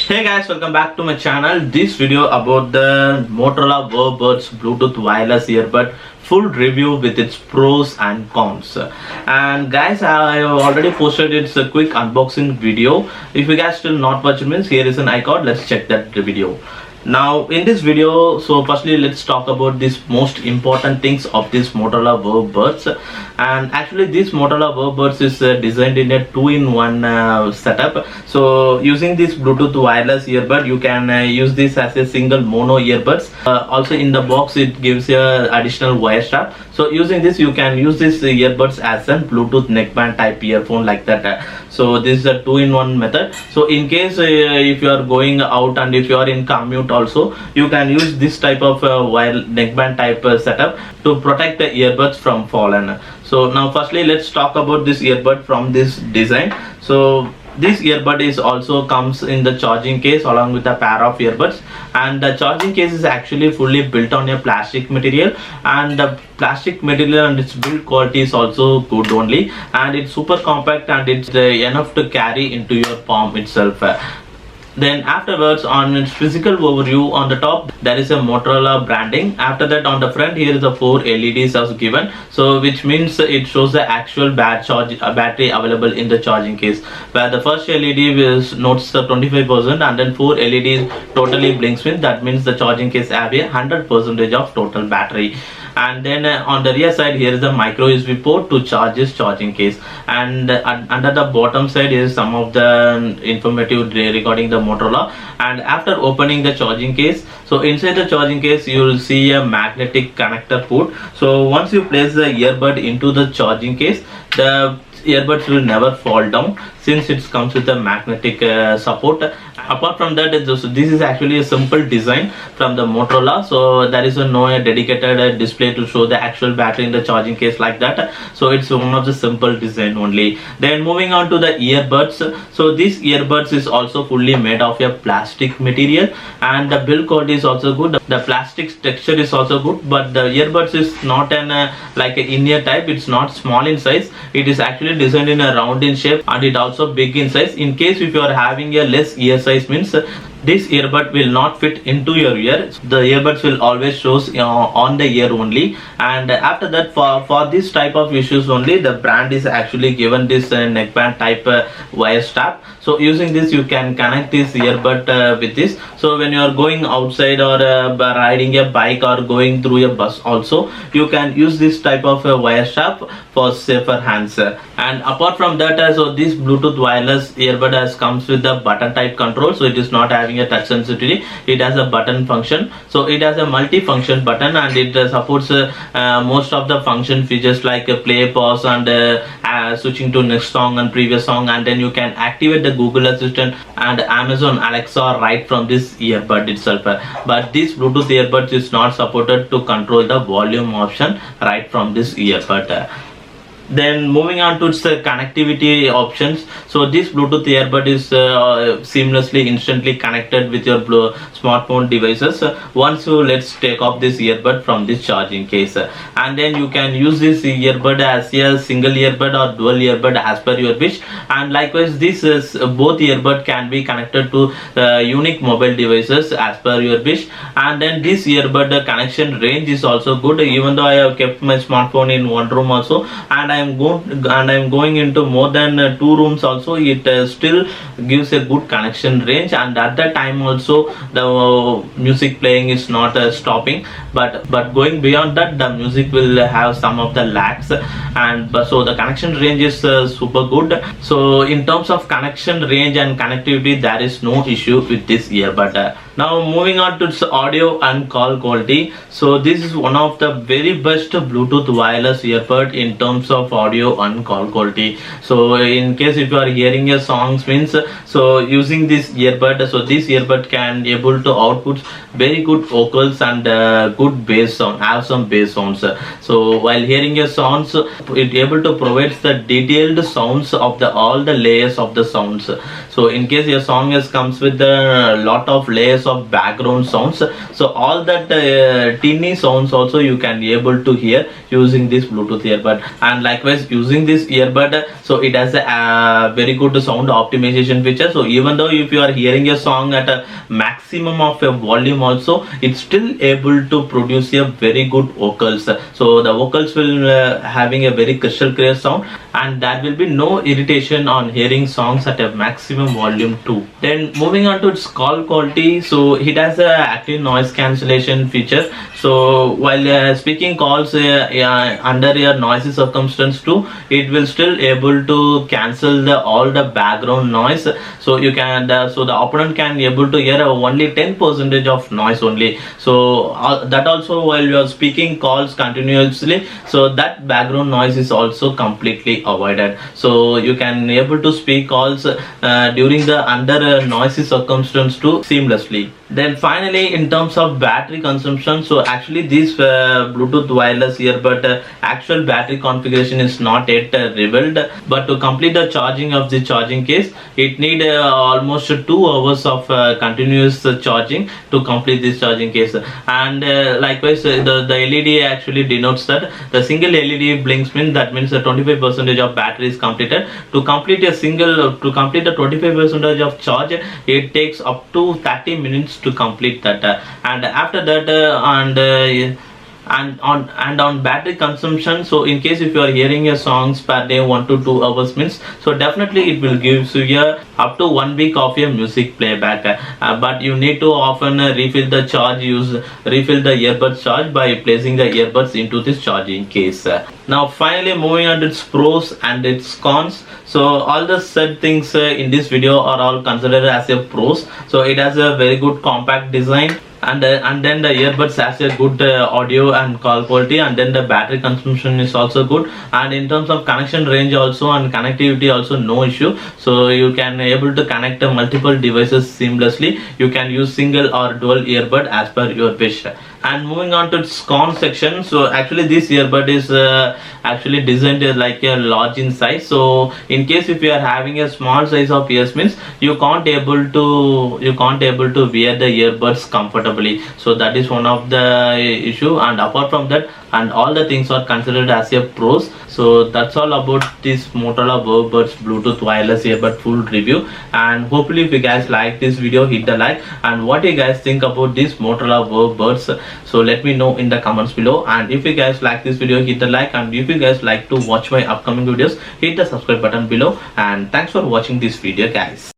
Hey guys, welcome back to my channel. This video about the Motorola Verbuds Bluetooth wireless earbud full review with its pros and cons. And guys, I have already posted its a quick unboxing video. If you guys still not watched it, means here is an icon. Let's check that video. Now in this video, so firstly let's talk about these most important things of this Motorola Verbuds. And actually this Motorola Verbuds is designed in a 2-in-1 setup. So using this Bluetooth wireless earbud, you can use this as a single mono earbuds. Also in the box it gives you additional wire strap. So using this you can use this earbuds as a Bluetooth neckband type earphone like that. So this is a 2-in-1 method. So in case if you are going out and if you are in commute also, you can use this type of wire neckband type setup to protect the earbuds from falling. So now firstly let's talk about this earbud from this design. So this earbud is also comes in the charging case along with a pair of earbuds, and the charging case is actually fully built on a plastic material, and the plastic material and its build quality is also good only, and it's super compact and it's enough to carry into your palm itself. Then afterwards, on its physical overview, on the top there is a Motorola branding. After that, on the front here is the 4 LEDs as given, so which means it shows the actual battery available in the charging case, where the first LED is notes the 25% and then 4 LEDs totally blinks with. That means the charging case have a 100% of total battery. And then on the rear side here is the micro USB port to charge this charging case, and under the bottom side is some of the informative regarding the Motorola. And after opening the charging case, so inside the charging case you will see a magnetic connector port. So once you place the earbud into the charging case, the earbuds will never fall down since it comes with a magnetic support. Apart from that, this is actually a simple design from the Motorola, so there is no dedicated display to show the actual battery in the charging case like that. So it's one of the simple design only. Then moving on to the earbuds, so these earbuds is also fully made of a plastic material, and the build quality is also good. The plastic texture is also good, but the earbuds is not an like an in-ear type. It's not small in size. It is actually designed in a round in shape, and it also big in size. In case if you are having a less ear size, means this earbud will not fit into your ear. The earbuds will always shows on the ear only. And after that, for this type of issues only, the brand is actually given this neckband type wire strap. So using this you can connect this earbud with this. So when you are going outside or riding a bike or going through a bus also, you can use this type of wire strap for safer hands. And apart from that, so this Bluetooth wireless earbud comes with the button type control. So it is not having a touch sensitivity. It has a button function. So it has a multi-function button, and it supports most of the function features like play, pause, and switching to next song and previous song. And then you can activate the Google Assistant and Amazon Alexa right from this earbud itself. But this Bluetooth earbuds is not supported to control the volume option right from this earbud. Then moving on to its connectivity options, so this Bluetooth earbud is seamlessly instantly connected with your smartphone devices once you let's take off this earbud from this charging case, and then you can use this earbud as a single earbud or dual earbud as per your wish. And likewise this is both earbud can be connected to unique mobile devices as per your wish. And then this earbud connection range is also good, even though I have kept my smartphone in one room also, and I am going into more than 2 rooms also, it still gives a good connection range. And at that time also the music playing is not stopping, but going beyond that the music will have some of the lags, and so the connection range is super good. So in terms of connection range and connectivity, there is no issue with this earbud. Now moving on to its audio and call quality, so this is one of the very best Bluetooth wireless earbud in terms of audio and call quality. So in case if you are hearing a songs, means so using this earbud, so this earbud can able to output very good vocals and good bass sound, have some bass sounds. So while hearing a sounds, it able to provide the detailed sounds of the all the layers of the sounds. So in case your song comes with a lot of layers of background sounds. So all that teeny sounds also you can able to hear using this Bluetooth earbud. And likewise using this earbud, so it has a very good sound optimization feature. So even though if you are hearing a song at a maximum of a volume also, it's still able to produce a very good vocals. So the vocals will having a very crystal clear sound, and there will be no irritation on hearing songs at a maximum volume too. Then moving on to its call quality, so it has a active noise cancellation feature. So while speaking calls under a noisy circumstance too, it will still able to cancel all the background noise. So you can so the opponent can able to hear only 10% of noise only. So that also while you are speaking calls continuously, so that background noise is also completely avoided. So you can able to speak calls during the under noisy circumstance too seamlessly. Then finally, in terms of battery consumption, so actually this Bluetooth wireless earbud actual battery configuration is not yet revealed, but to complete the charging of the charging case, it need almost 2 hours of continuous charging to complete this charging case. And likewise the LED actually denotes that the single LED blinks means that means 25% of battery is completed. To complete the 25% of charge, it takes up to 30 minutes to complete that. And after that and on battery consumption, so in case if you are hearing your songs per day 1 to 2 hours means, so definitely it will give you up to 1 week of your music playback. But you need to often refill the earbuds charge by placing the earbuds into this charging case. Now finally moving on to its pros and its cons. So all the said things in this video are all considered as a pros. So it has a very good compact design, and then the earbuds has a good audio and call quality, and then the battery consumption is also good, and in terms of connection range also and connectivity also no issue. So you can able to connect multiple devices seamlessly. You can use single or dual earbud as per your wish. And moving on to its con section, so actually this earbud is actually designed like a large in size. So in case if you are having a small size of ears means, you can't able to wear the earbuds comfortably. So that is one of the issue, and apart from that, and all the things are considered as a pros. So that's all about this Motorola Verve Buds Bluetooth wireless earbud full review. And hopefully if you guys like this video, hit the like, and what you guys think about this Motorola Verve Buds, so let me know in the comments below. And if you guys like this video, hit the like, and if you guys like to watch my upcoming videos, hit the subscribe button below. And thanks for watching this video guys.